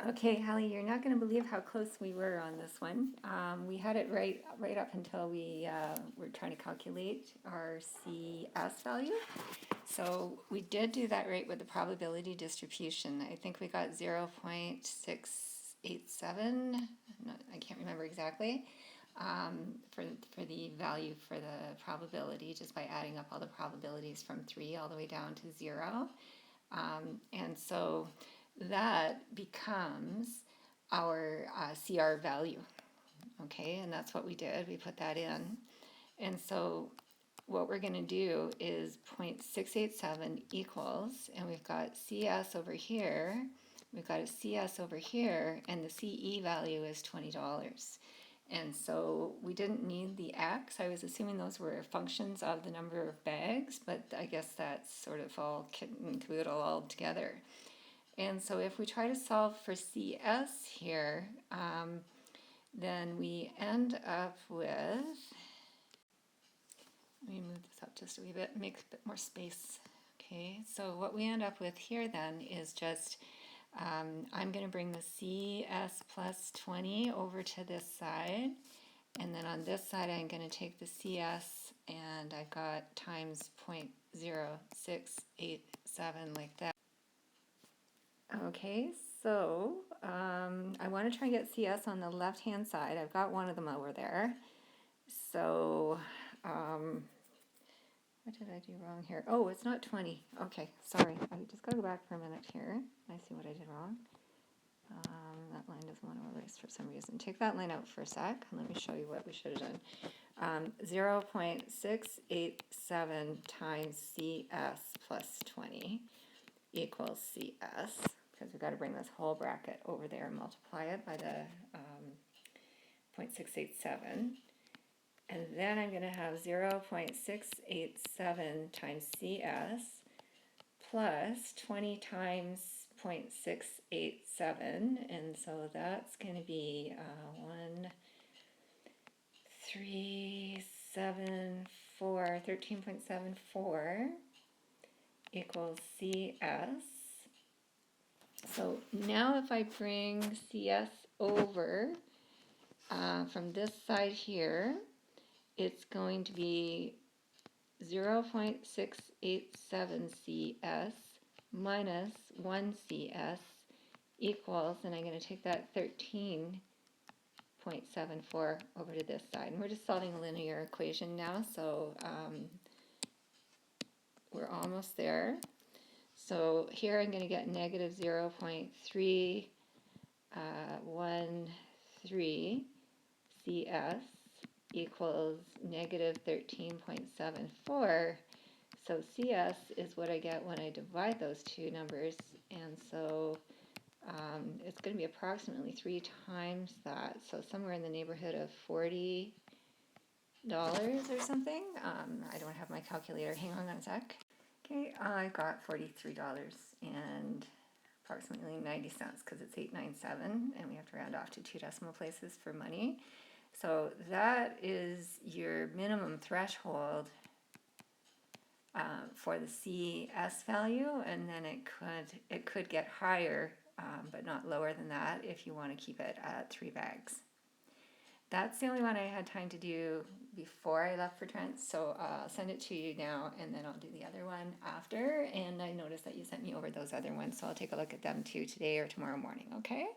Okay, Hallie, you're not going to believe how close we were on this one. We had it right up until we were trying to calculate our CS value. So we did do that right with the probability distribution. I think we got 0.687. I can't remember exactly, for the value for the probability, just by adding up all the probabilities from 3 all the way down to 0. And so that becomes our CR value. Okay, and that's what we did. We put that in. And so what we're going to do is 0.687 equals, and we've got CS over here, we've got a CS over here, and the CE value is $20. And so we didn't need the X. I was assuming those were functions of the number of bags, but I guess that's sort of all kit and caboodle all together. And so if we try to solve for CS here, then we end up with, let me move this up just a wee bit, make a bit more space. Okay, so what we end up with here then is just, I'm going to bring the CS plus 20 over to this side. And then on this side, I'm going to take the CS, and I've got times 0.0687 like that. Okay, so I want to try and get CS on the left-hand side. I've got one of them over there. So what did I do wrong here? Oh, it's not 20. Okay, sorry. I just got to go back for a minute here. I see what I did wrong. That line doesn't want to erase for some reason. Take that line out for a sec, and let me show you what we should have done. 0.687 times CS plus 20 equals CS, because we've got to bring this whole bracket over there and multiply it by the 0.687. And then I'm going to have 0.687 times CS plus 20 times 0.687. And so that's going to be 13.74 equals CS. So now if I bring CS over from this side here, it's going to be 0.687 CS minus 1 CS equals, and I'm going to take that 13.74 over to this side. And we're just solving a linear equation now, so we're almost there. So here I'm going to get negative 0.313 CS equals negative 13.74. So CS is what I get when I divide those two numbers, and so it's going to be approximately 3 times that, so somewhere in the neighborhood of $40 or something. I don't have my calculator. Hang on a sec. Okay, I got $43 and approximately 90 cents, because it's 897 and we have to round off to 2 decimal places for money. So that is your minimum threshold for the CS value, and then it could get higher, but not lower than that if you want to keep it at 3 bags. That's the only one I had time to do before I left for Trent, so I'll send it to you now, and then I'll do the other one after. And I noticed that you sent me over those other ones, so I'll take a look at them too today or tomorrow morning, okay?